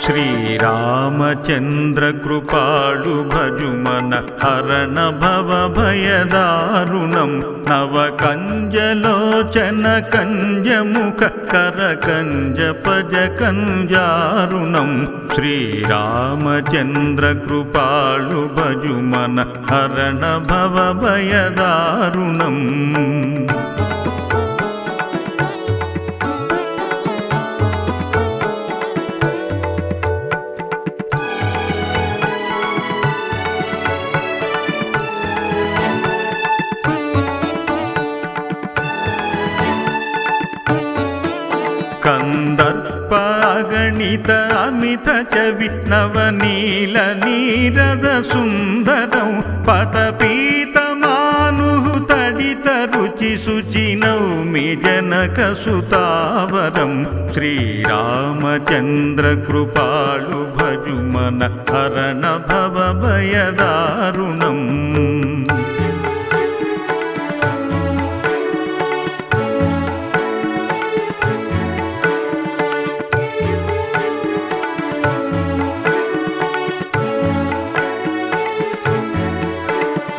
శ్రీరామచంద్ర కృపాళు భజుమన హరణ భవ భయదారుణం నవకంజలోచన కంజముఖ కరకంజ పజ కంజారుణం శ్రీరామచంద్ర కృపాళు భజుమన హరణ భవ భయదారుణం కందర్ప అగణిత అమిత చవి నవనీల నీరద సుందరం పటపీతమాను తడిత రుచి శుచి నౌమి జనక సుతావరం శ్రీరామచంద్ర కృపాళు భజుమన హరణ భవ భయదారుణం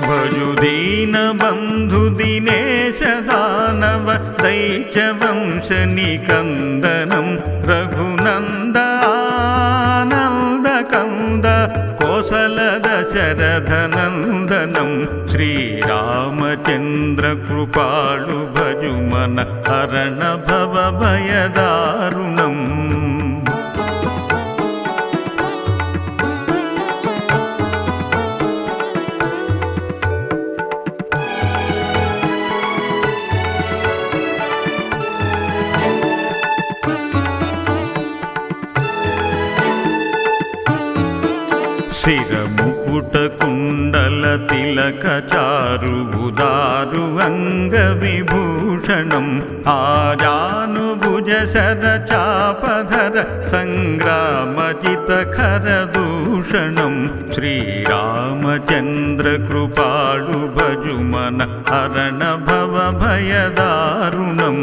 భజుదీన బంధు దినేశ దానవ దైత్య వంశ నికందనం రఘునంద ఆనంద కంద కోసల దశరథ నందనం శ్రీరామచంద్ర కృపాళు భజుమన హరణ భవ భయదారుణం శిరముకుట కుండల తిలక చారు ఉదారు అంగ విభూషణం ఆజానుభుజ శర చాపధర సంగ్రామజిత ఖర దూషణం శ్రీరామచంద్ర కృపాళు భజుమన హరణ భవ భయదారుణం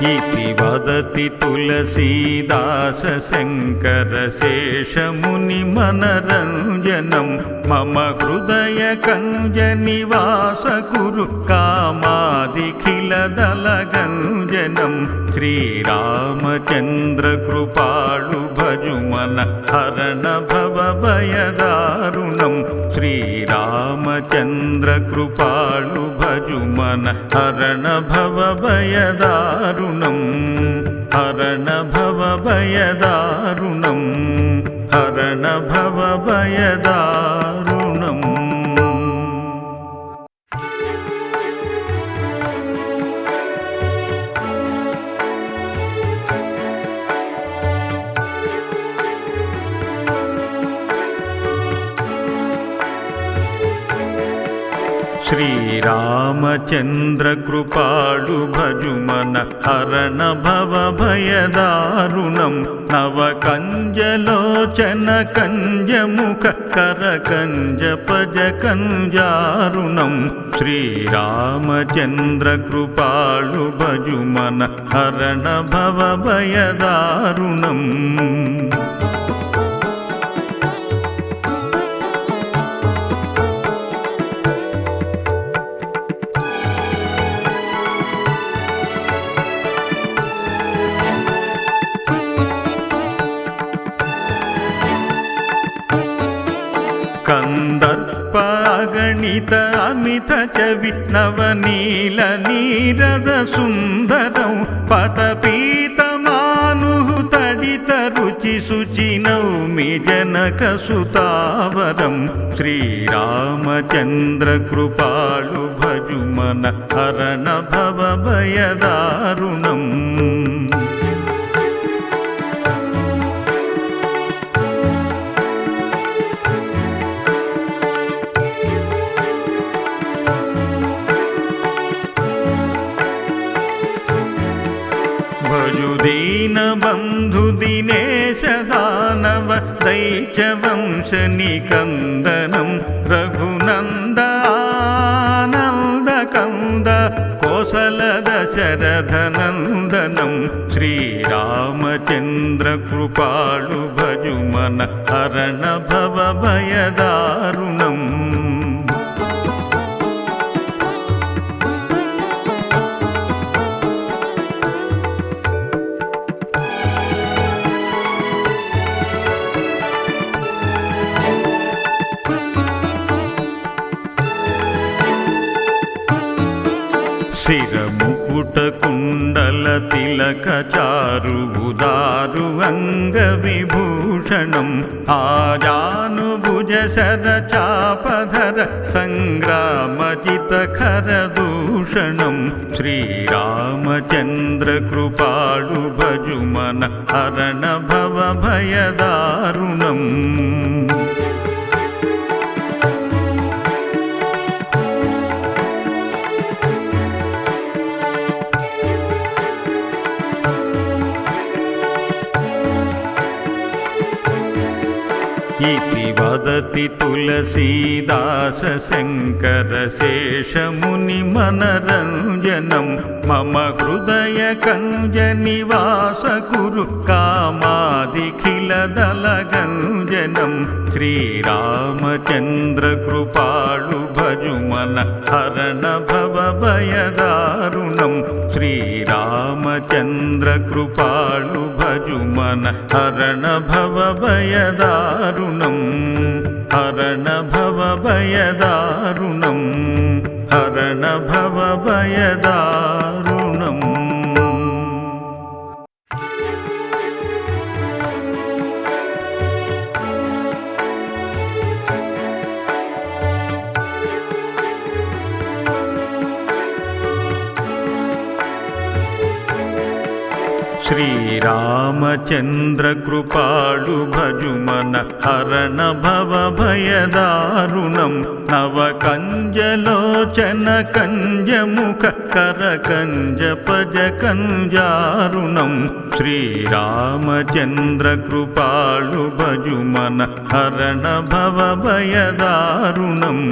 इति वदति तुलसीदास शंकर शेषमुनि मनरंजनम मम हृदय कंज निवास कुरु कामादिखिल दलगंजनम श्रीरामचंद्र कृपाळु भजुमन हरण भव भयदारुणम श्रीरामचंद्र कृपाळु भजुमन हरण भव भयदारुणम हरण भव भयदारुणम हरण भव भयदारुणम శ్రీరామచంద్ర కృపాళు భజుమన హరణ భవ భయదారుణం నవకంజలోచన కంజముఖ కరకంజ పజ కంజారుణం శ్రీరామచంద్ర కృపాళు భజుమన హరణ భవ భయదారుణం కందర్ప అగణిత అమిత చవి నవనీల నీరద సుందరం పటపీతమాను తడిత రుచి శుచి నౌమి జనక సుతావరం శ్రీరామచంద్ర కృపాళు భజుమన హరణ భవ భయదారుణం భజుదీన బంధు దినేశ దానవ दैत्यवंशनिकन्दनं रघुनन्दानन्दकन्द कोसलदशरथनन्दनं श्रीरामचन्द्रकृपाळु भजुमन हरण भवभयदारुणम् शिरमुकुटकुण्डलतिलकचारु उदारु अङ्गविभूषणम् आजानुभुजशरचापधर सङ्ग्रामजितखरदूषणं श्रीरामचन्द्रकृपाळु भजुमन हरण भवभयदारुणम् इति वदति तुलसीदास शङ्कर शेषमुनिमनरञ्जनं मम हृदयकञ्जनिवास कुरु कामादिखिलदलगञ्जनं श्रीरामचन्द्रकृपाळु भजुमन हरण भवभयदारुणं श्रीरामचन्द्रकृपाळु भजुमन हरण भवभयदारुणं हरण भवभयदारुणं हरण भवभयदारुणम् श्रीरामचन्द्रकृपाळु भजुमन हरण भवभयदारुणं नवकञ्जलोचन कञ्जमुख करकञ्जपजकञ्जारुणं श्रीरामचन्द्रकृपाळु भजुमन हरण भवभयदारुणम्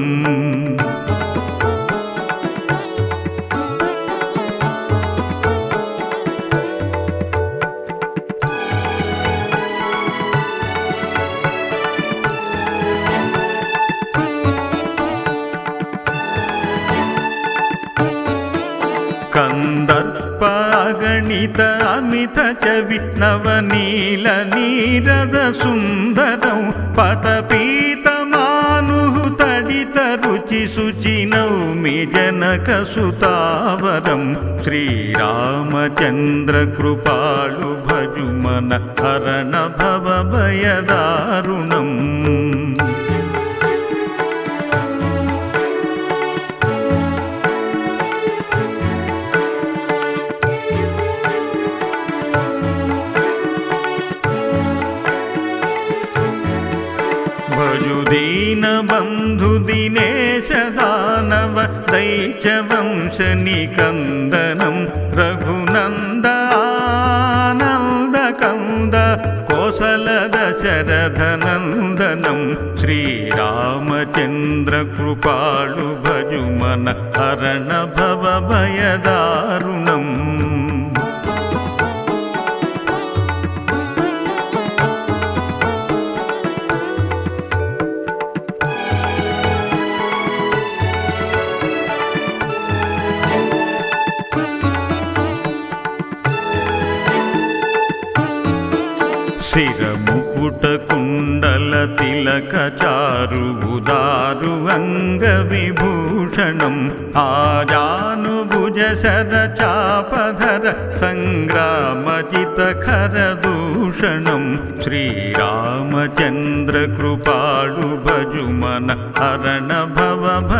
कंदर्पागणित अमित चवि नवनील नीरद सुंदरं पटपीतमानुः तडित रुचि शुचि नौमि जनकसुतावरं श्रीरामचन्द्रकृपाळु भजुमन हरण भवभयदारुणम् दीनबन्धु दिनेश दानव दैत्यवंशनिकन्दनं रघुनन्दानन्दकन्द कोसलदशरथनन्दनं श्रीरामचन्द्रकृपाळु भजुमन हरण भवभयदारुणम् शिरमुकुटकुण्डलतिलकचारु उदारु अङ्गविभूषणम् आजानुभुजशरचापधर सङ्ग्रामजितखरदूषणं श्रीरामचन्द्रकृपाळु भजुमन हरण भवभयदारुणम्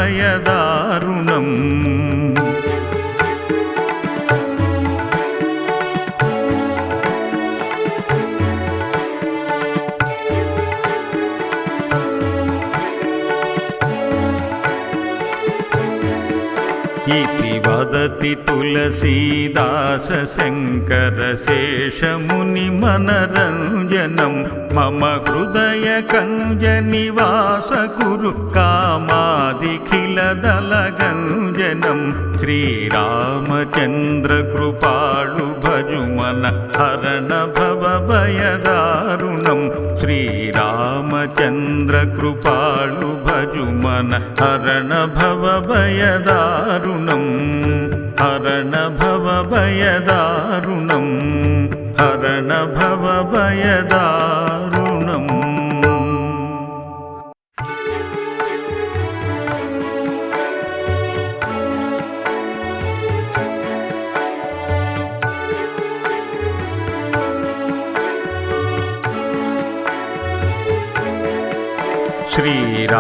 इति वदति तुलसीदास शङ्कर शेषमुनिमनरञ्जनं मम हृदय कञ्ज निवास कुरु कामादिखिलदलगञ्जनं श्रीरामचन्द्र कृपाळु भजुमन हरण भवभयदारुणं श्रीरामचन्द्र कृपाळु भजुमन हरण भवभयदारुणं हरण भवभयदारुणं हरण भवभयदारुणम्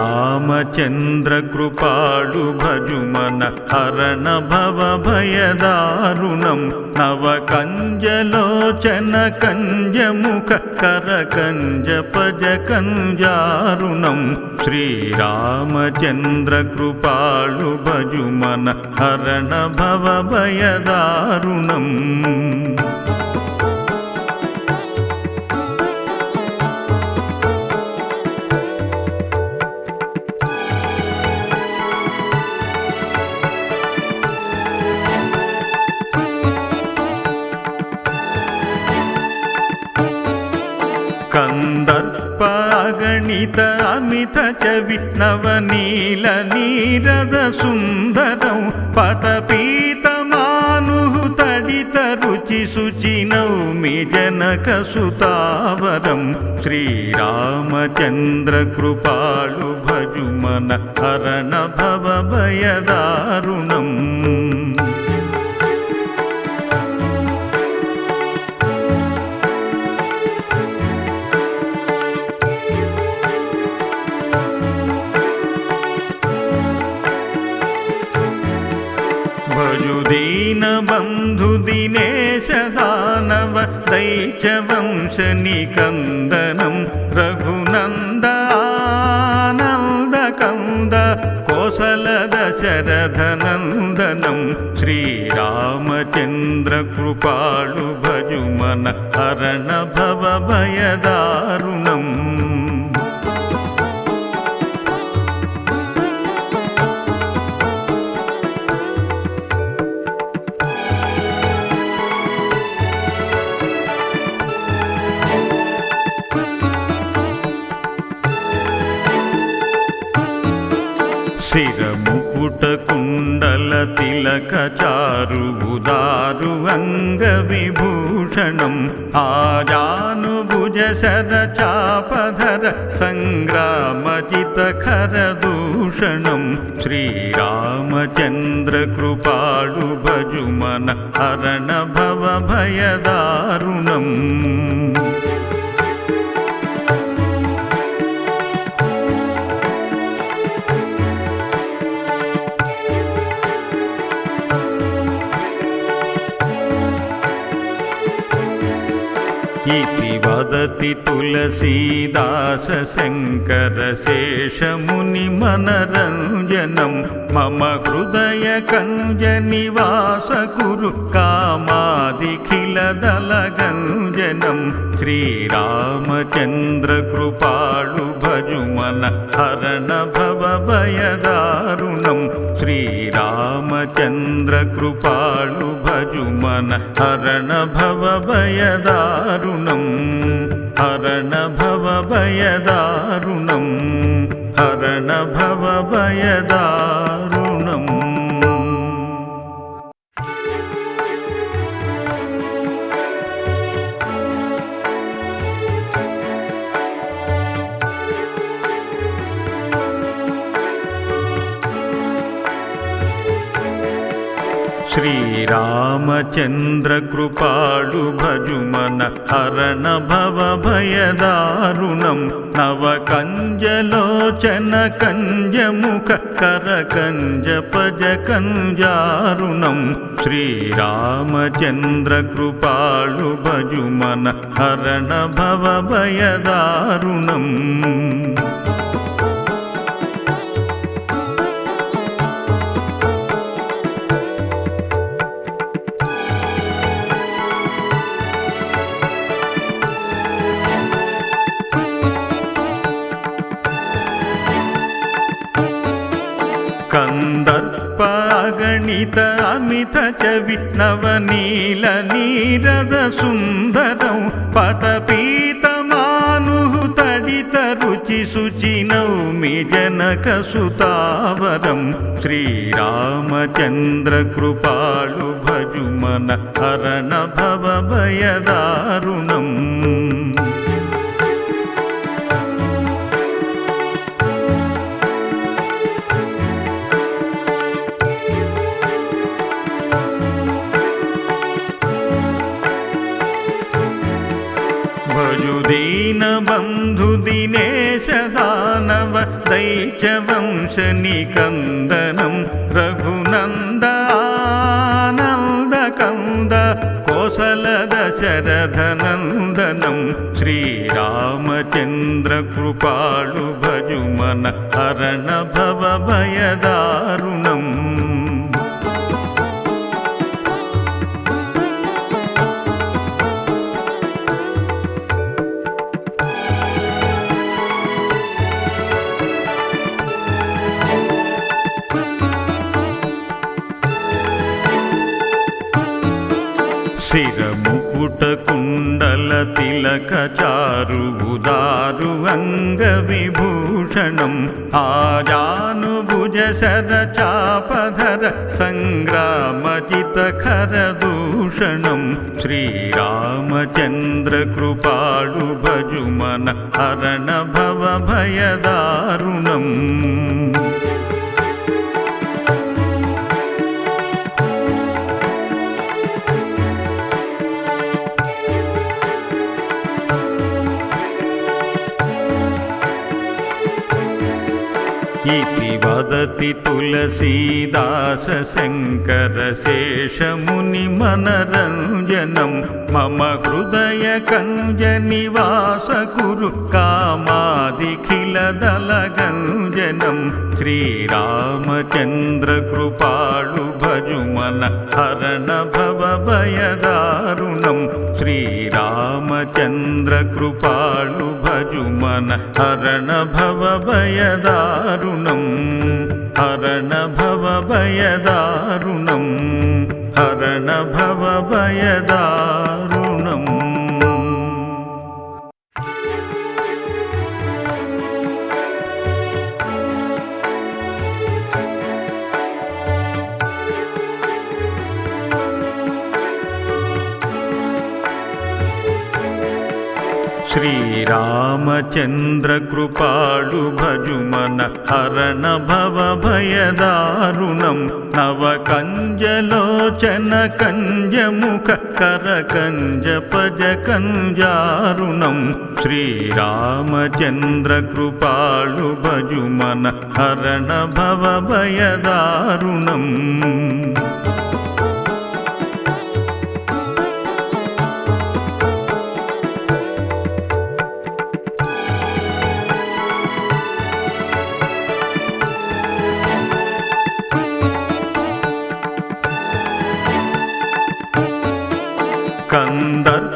श्रीरामचन्द्र कृपाळु भजुमन हरण भवभयदारुणं नवकञ्जलोचन कञ्जमुख करकञ्ज पज कञ्जारुणं श्रीरामचन्द्र कृपाळु भजुमन हरण भवभयदारुणम् कंदर्पागणित अमित चवि नवनील नीरद सुंदरौ पटपीतमानुः तडित रुचि शुचि नौमि जनक सुतावरं श्रीरामचन्द्र कृपाळु भजुमन हरण भवभयदारुणम् दीन बंधु दिनेश दानव दैत्य वंश निकंदनं रघुनंद आनंद कंद कौसल दशरथ नंदनं श्रीरामचन्द्र कृपाळु भजुमन हरण भवभयदारुणम् शिरमुकुट कुण्डल तिलक चारु उदारु अंग विभूषणं आजानुभुज शर चापधर संग्रामजित खर दूषणं श्रीरामचन्द्र कृपाळु भजुमन हरण भवभयदारुणम् इति वदति तुलसीदास शंकर शेषमुनि मनरंजनं मम हृदय कञ्ज निवास कुरु कामादिखिलदलगञ्जनं श्रीरामचन्द्र कृपाळु भजुमन हरण भवभयदारुणं श्रीरामचन्द्र कृपाळु भजुमन हरण भवभयदारुणं हरण भवभयदारुणं हरण भवभयदारुणम् श्रीरामचन्द्र कृपाळु भजुमन हरण भवभयदारुणं नवकञ्जलोचन कञ्जमुख करकञ्ज पज कञ्जारुणं श्रीरामचन्द्र कृपाळु भजुमन हरण भवभयदारुणम् అగణిత అమిత చవి నవనీల నీరద సుందరం పటపీతమాను తడిత రుచి శుచి నౌమి జనక సుతావరం శ్రీరామచంద్ర కృపాళు భజుమన హరణ భవ భయదారుణం భజుదీన బంధు దినేశ దానవ దైత్య వంశ నికందనం రఘునంద ఆనంద కంద కోసల దశరథ నందనం శ్రీరామచంద్ర కృపాళు భజుమన హరణ భవ భయదారుణం శిరముకుట కుండల తిలక చారు ఉదారు అంగ విభూషణం ఆజానుభుజ శర చాపధర సంగ్రామజిత ఖర దూషణం శ్రీరామచంద్ర కృపాళు భజుమన హరణ భవ భయదారుణం इति वदति तुलसीदास शंकर शेषमुनि मनरंजनम मम हृदय कंज निवास कुरु कामादिखिल दलगंजनम श्रीरामचंद्र कृपाळु भजुमन हरण भव भयदारुणम श्रीरामचंद्र कृपाळु भजुमन हरण भव भयदारुणम हरण भव भयदारुणम हरण भव भयदारुणम श्रीरामचंद्र कृपाळु भजुमन हरण भव भयदारुणम नवकंजलोचन कंजमुख करकंज पज कंजारुणम श्रीरामचंद्र कृपाळु भजुमन हरण भव भयदारुणम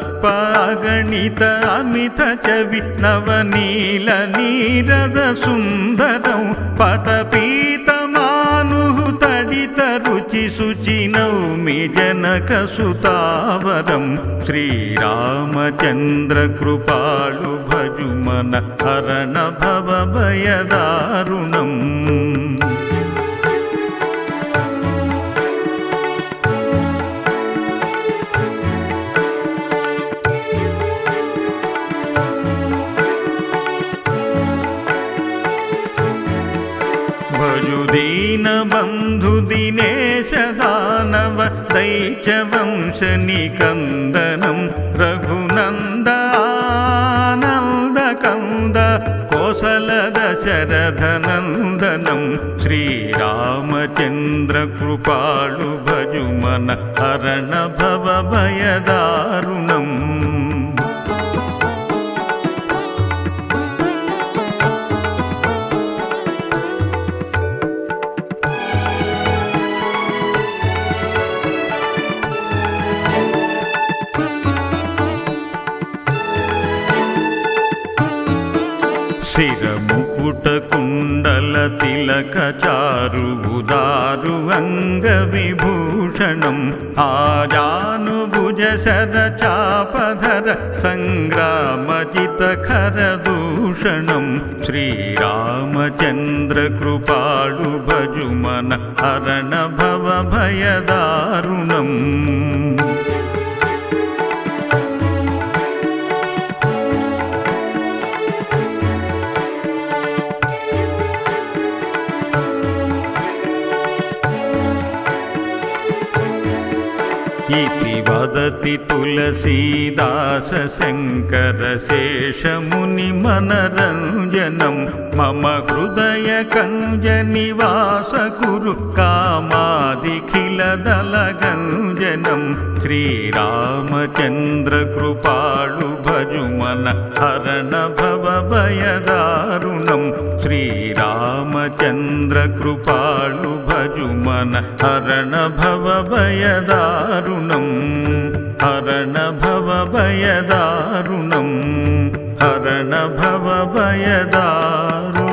కందర్పాగణిత అమిత చవి నవనీల నీరద సుందరం పటపీతమాను తడిత రుచి శుచి నౌమి జనక సుతావరం శ్రీరామచంద్ర కృపాళు భజుమన హరణ భవ భయదారుణం భజుదీన బంధు దినేశ దానవ దైత్య వంశ నికందనం రఘునంద ఆనంద కంద కోసల దశరథ నందనం శ్రీరామచంద్ర కృపాళు భజుమన హరణ భవ భయదారుణం శిరముకుట కుండల तिलकचारु उदारु अङ्गविभूषणम् आजानुभुज शरचापधर सङ्ग्रामजितखरदूषणम् श्रीरामचन्द्रकृपाळु भजुमन हरण भवभयदारुणम् इति वदति तुलसीदास शङ्कर शेषमुनिमनरञ्जनं मम हृदय कञ्जनिवास कुरु कामादिखिलदलगञ्जनं श्रीरामचन्द्रकृपाळु भजुमन हरण भवभयदारुणं श्रीरामचन्द्रकृपाळु भजुमन हरण भवभयदारुणं हरण भवभयदारुणं हरण भवभयदारुणम्।